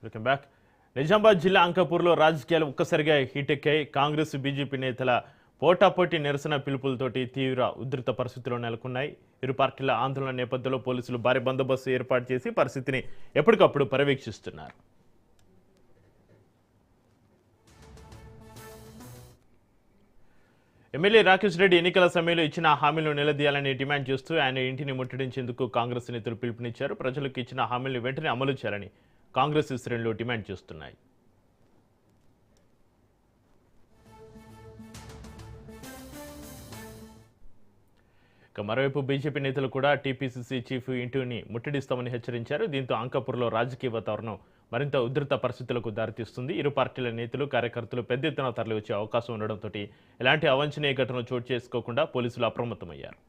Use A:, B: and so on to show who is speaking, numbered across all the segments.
A: Welcome back. Nizamabad జిల్లా అంకాపూర్లో రాజకీయాలు ఒక్కసారిగా హీటెక్కాయి. కాంగ్రెస్ బీజేపీ నేతల పోటాపోటీ నిరసన పిలుపులతోటి తీవ్ర ఉధృత పరిస్థితులు నెలకొన్నాయి. ఇరు పార్టీల ఆందోళన నేపథ్యంలో పోలీసులు భారీ బందోబస్తు ఏర్పాటు చేసి పరిస్థితిని ఎప్పటికప్పుడు పర్యవేక్షిస్తున్నారు. ఎమ్మెల్యే రాకేష్ రెడ్డి ఎన్నికల సమయంలో ఇచ్చిన హామీలను నిలదీయాలని డిమాండ్ చేస్తూ ఆయన ఇంటిని ముట్టడించేందుకు కాంగ్రెస్ నేతలు పిలుపునిచ్చారు. ప్రజలకు ఇచ్చిన హామీలను వెంటనే అమలు చేయాలని కాంగ్రెస్ శ్రేణులు డిమాండ్ చేస్తున్నాయి. మరోవైపు బీజేపీ నేతలు కూడా టీపీసీసీ చీఫ్ ఇంటిని ముట్టడిస్తామని హెచ్చరించారు. దీంతో అంకాపూర్లో రాజకీయ వాతావరణం మరింత ఉధృత పరిస్థితులకు దారితీస్తుంది. ఇరు పార్టీల నేతలు కార్యకర్తలు పెద్ద ఎత్తున తరలివచ్చే అవకాశం ఉండడంతో ఎలాంటి అవాంఛనీయ ఘటనలు చోటు చేసుకోకుండా పోలీసులు అప్రమత్తమయ్యారు.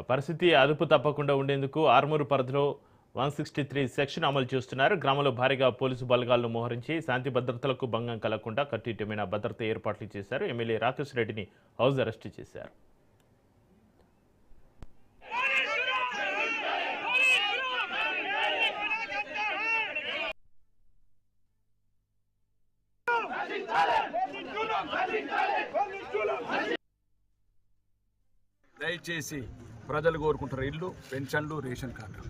A: పరిస్థితి అదుపు తప్పకుండా ఉండేందుకు ఆర్మూరు పరిధిలో 163 సెక్షన్ అమలు చేస్తున్నారు. గ్రామంలో భారీగా పోలీసు బలగాలను మోహరించి శాంతి భద్రతలకు భంగం కలగకుండా కట్టుదిట్టమైన భద్రత ఏర్పాట్లు చేశారు. ఎమ్మెల్యే రాకేష్ రెడ్డిని హౌస్ అరెస్ట్ చేశారు.
B: దయచేసి ప్రజలు కోరుకుంటారు ఇల్లు, పెన్షన్లు, రేషన్ కార్డులు.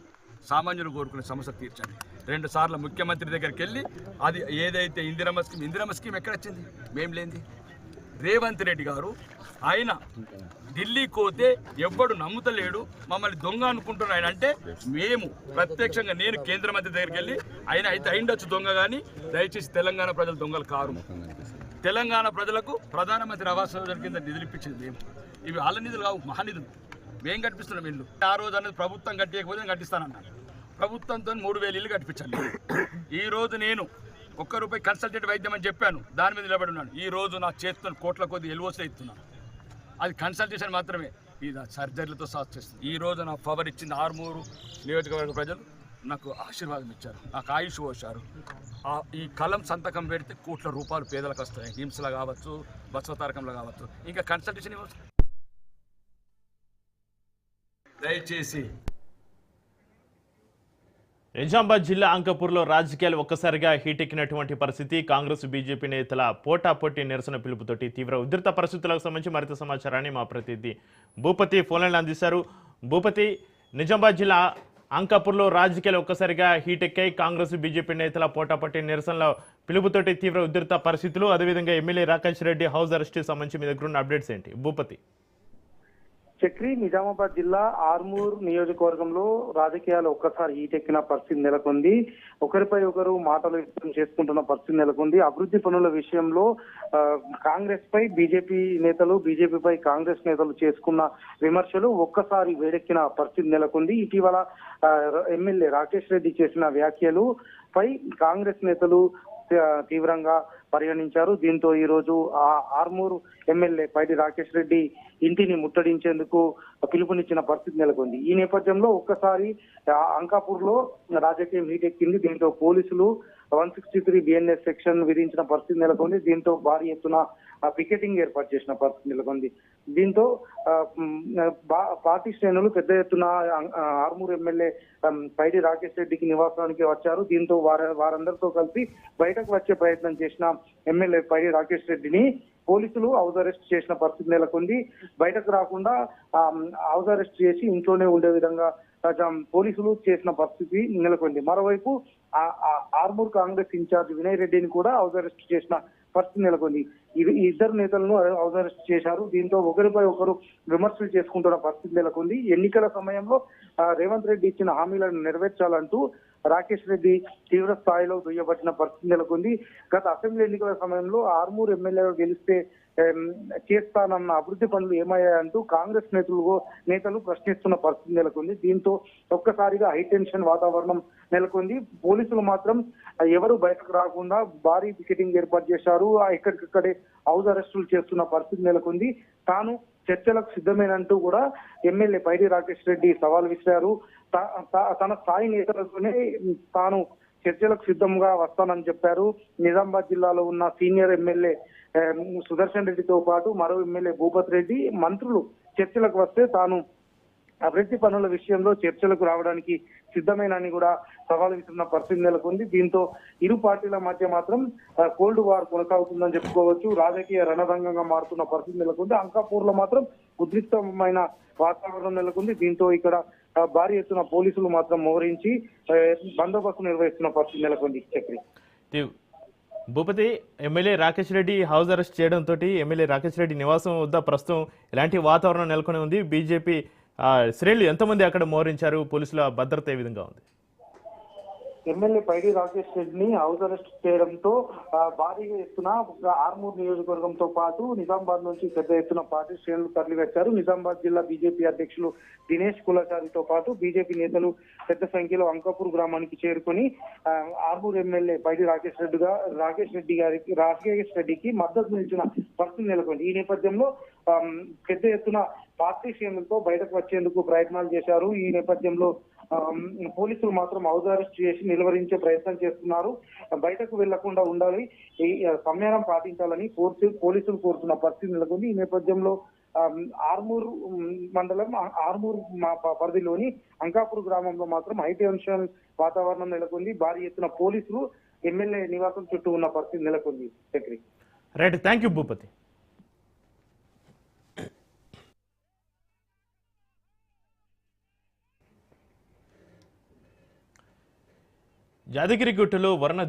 B: సామాన్యులు కోరుకునే సమస్య తీర్చండి. 2 సార్లు ముఖ్యమంత్రి దగ్గరికి వెళ్ళి అది ఏదైతే ఇందిరమ్మ స్కీమ్ ఎక్కడ వచ్చింది? మేం లేనిది. రేవంత్ రెడ్డి గారు ఆయన ఢిల్లీకి పోతే ఎవ్వడు నమ్ముతలేడు, మమ్మల్ని దొంగ అనుకుంటున్నారు. ఆయన అంటే మేము ప్రత్యక్షంగా నేను కేంద్ర మంత్రి దగ్గరికి వెళ్ళి ఆయన అయితే అయిండొచ్చు దొంగ, కానీ దయచేసి తెలంగాణ ప్రజలు దొంగలు కారు. తెలంగాణ ప్రజలకు ప్రధానమంత్రి ఆవాస్ యోజన కింద నిధులు ఇప్పించింది మేము. ఇవి వాళ్ళ నిధులు కావు, మహానిధులు. మేము కట్టిస్తున్నాం ఇల్లు. ఆ రోజు అనేది ప్రభుత్వం కట్టకపోతే నేను కట్టిస్తానన్నాను. ప్రభుత్వంతో 3000 ఇల్లు కట్టించాలి. ఈ రోజు నేను ₹1 కన్సల్టెంట్ వైద్యం అని చెప్పాను, దాని మీద నిలబడి ఉన్నాను. ఈ రోజు నా చేతితో కోట్ల కొద్ది ఎల్ఓసీ ఇస్తున్నాను. అది కన్సల్టేషన్ మాత్రమే, ఇది సర్జరీలతో సాల్వ్ చేస్తుంది. ఈ రోజు నా పవర్ ఇచ్చింది ఆర్మూరు నియోజకవర్గ ప్రజలు. నాకు ఆశీర్వాదం ఇచ్చారు, నాకు ఆయుష్ పోశారు. ఈ కలం సంతకం పెడితే కోట్ల రూపాయలు పేదలకు వస్తాయి. హింసలో కావచ్చు, బసవతారకంలో కావచ్చు. ఇంకా కన్సల్టేషన్ ఇవ్వచ్చు. దయచేసి
A: నిజామాబాద్ జిల్లా అంకాపూర్లో రాజకీయాలు ఒక్కసారిగా హీటెక్కినటువంటి పరిస్థితి. కాంగ్రెస్ బీజేపీ నేతల పోటాపోటీ నిరసన పిలుపుతోటి తీవ్ర ఉధృత పరిస్థితులకు సంబంధించి మరింత సమాచారాన్ని మా ప్రతినిధి భూపతి ఫోన్లైన్లో అందిస్తారు. భూపతి, నిజామాబాద్ జిల్లా అంకాపూర్లో రాజకీయాలు ఒక్కసారిగా హీటెక్కాయి. కాంగ్రెస్ బీజేపీ నేతల పోటాపోటీ నిరసనల పిలుపుతోటి తీవ్ర ఉధృత పరిస్థితులు, అదేవిధంగా MLA Rakesh Reddy house arrest సంబంధించి మీ దగ్గర ఉన్న అప్డేట్స్ ఏంటి భూపతి?
C: చక్రి, నిజామాబాద్ జిల్లా ఆర్మూర్ నియోజకవర్గంలో రాజకీయాలు ఒక్కసారి హీటెక్కిన పరిస్థితి నెలకొంది. ఒకరిపై ఒకరు మాటలు వ్యక్తం చేసుకుంటున్న పరిస్థితి నెలకొంది. అభివృద్ధి పనుల విషయంలో కాంగ్రెస్ పై బీజేపీ నేతలు, బీజేపీపై కాంగ్రెస్ నేతలు చేసుకున్న విమర్శలు ఒక్కసారి వేడెక్కిన పరిస్థితి నెలకొంది. ఇటీవల ఎమ్మెల్యే రాకేష్ రెడ్డి చేసిన వ్యాఖ్యలు పై కాంగ్రెస్ నేతలు తీవ్రంగా పరిగణించారు. దీంతో ఈ రోజు ఆర్మూర్ ఎమ్మెల్యే పైడి రాకేష్ రెడ్డి ఇంటిని ముట్టడించేందుకు పిలుపునిచ్చిన పరిస్థితి నెలకొంది. ఈ నేపథ్యంలో ఒక్కసారి అంకాపూర్ లో రాజకీయం హీటెక్కింది. దీంతో పోలీసులు 163 BNS సెక్షన్ విధించిన పరిస్థితి నెలకొంది. దీంతో భారీ ఎత్తున పికెటింగ్ ఏర్పాటు చేసిన పరిస్థితి నెలకొంది. దీంతో పార్టీ శ్రేణులు పెద్ద ఎత్తున ఆర్మూర్ ఎమ్మెల్యే పైడి రాకేష్ రెడ్డికి నివాసానికి వచ్చారు. దీంతో వారందరితో కలిసి బయటకు వచ్చే ప్రయత్నం చేసిన ఎమ్మెల్యే పైడి రాకేష్ రెడ్డిని పోలీసులు హౌస్ అరెస్ట్ చేసిన పరిస్థితి నెలకొంది. బయటకు రాకుండా హౌస్ అరెస్ట్ చేసి ఇంట్లోనే ఉండే విధంగా పోలీసులు చేసిన పరిస్థితి నెలకొంది. మరోవైపు ఆర్మూర్ కాంగ్రెస్ ఇన్ఛార్జ్ వినయ్ రెడ్డిని కూడా హౌస్ అరెస్ట్ చేసిన పరిస్థితి నెలకొంది. ఇద్దరు నేతలను హౌస్ అరెస్ట్ చేశారు. దీంతో ఒకరిపై ఒకరు విమర్శలు చేసుకుంటున్న పరిస్థితి నెలకొంది. ఎన్నికల సమయంలో రేవంత్ రెడ్డి ఇచ్చిన హామీలను నెరవేర్చాలంటూ రాకేష్ రెడ్డి తీవ్ర స్థాయిలో దుయ్యబట్టిన పరిస్థితి నెలకొంది. గత అసెంబ్లీ ఎన్నికల సమయంలో ఆర్మూర్ ఎమ్మెల్యేగా గెలిస్తే చేస్తానన్న అభివృద్ధి పనులు ఏమయ్యాయంటూ కాంగ్రెస్ నేతలు ప్రశ్నిస్తున్న పరిస్థితి నెలకొంది. దీంతో ఒక్కసారిగా హైటెన్షన్ వాతావరణం నెలకొంది. పోలీసులు మాత్రం ఎవరు బయటకు రాకుండా భారీ పికెటింగ్ ఏర్పాటు చేశారు. ఎక్కడికక్కడే హౌస్ అరెస్టులు చేస్తున్న పరిస్థితి నెలకొంది. తాను చర్చలకు సిద్ధమేనంటూ కూడా ఎమ్మెల్యే పైడి రాకేష్ రెడ్డి సవాల్ విసిరారు. తన స్థాయి నేతలతోనే తాను చర్చలకు సిద్ధంగా వస్తానని చెప్పారు. నిజామాబాద్ జిల్లాలో ఉన్న సీనియర్ ఎమ్మెల్యే సుదర్శన్ రెడ్డితో పాటు మరో ఎమ్మెల్యే భూపత్ రెడ్డి మంత్రులు చర్చలకు వస్తే తాను అభివృద్ధి పనుల విషయంలో చర్చలకు రావడానికి సిద్ధమేనని కూడా సవాల్ విస్తున్న పరిస్థితి నెలకొంది. దీంతో ఇరు పార్టీల మధ్య మాత్రం కోల్డ్ వార్ కొనసాగుతుందని చెప్పుకోవచ్చు. రాజకీయ రణరంగంగా మారుతున్న పరిస్థితి నెలకొంది. అంకాపూర్ లో మాత్రం ఉద్రిక్తమైన వాతావరణం నెలకొంది. దీంతో ఇక్కడ భారీ ఎత్తున పోలీసులు మాత్రం మోహరించి బందోబస్తు నిర్వహిస్తున్న పరిస్థితి నెలకొంది. Chakri
A: Bhupathi, MLA Rakesh Reddy house arrest చేయడంతో ఎమ్మెల్యే రాకేష్ రెడ్డి నివాసం వద్ద ప్రస్తుతం ఎలాంటి వాతావరణం నెలకొని ఉంది? బీజేపీ శ్రేణులు ఎంతమంది అక్కడ మోహరించారు? పోలీసుల భద్రత ఏ విధంగా ఉంది?
C: ఎమ్మెల్యే పైడి రాకేష్ రెడ్డిని హౌస్ అరెస్ట్ చేయడంతో భారీగా ఎత్తున ఆర్మూర్ నియోజకవర్గంతో పాటు నిజామాబాద్ నుంచి పెద్ద ఎత్తున పార్టీ శ్రేణులు తరలివచ్చారు. నిజామాబాద్ జిల్లా బీజేపీ అధ్యక్షులు దినేష్ కులచారితో పాటు బీజేపీ నేతలు పెద్ద సంఖ్యలో అంకాపూర్ గ్రామానికి చేరుకొని ఆర్మూర్ ఎమ్మెల్యే పైడి రాకేష్ రెడ్డికి మద్దతు నిలిచిన పరిస్థితి నెలకొంది. ఈ నేపథ్యంలో పెద్ద ఎత్తున పార్టీ శ్రేణులతో బయటకు వచ్చేందుకు ప్రయత్నాలు చేశారు. ఈ నేపథ్యంలో పోలీసులు మాత్రం హౌస్ అరెస్ట్ చేసి నిలువరించే ప్రయత్నం చేస్తున్నారు. బయటకు వెళ్లకుండా ఉండాలి, ఈ సంయమనం పాటించాలని పోలీసులు కోరుతున్న పరిస్థితి నెలకొంది. ఈ నేపథ్యంలో ఆర్మూర్ మండలం ఆర్మూర్ పరిధిలోని అంకాపూర్ గ్రామంలో మాత్రం హైటెన్షన్ వాతావరణం నెలకొంది. భారీ ఎత్తున పోలీసులు ఎమ్మెల్యే నివాసం చుట్టూ ఉన్న పరిస్థితి నెలకొంది. Chakri
A: right, thank you Bhupathi. యాదగిరిగుట్టలో వరుణ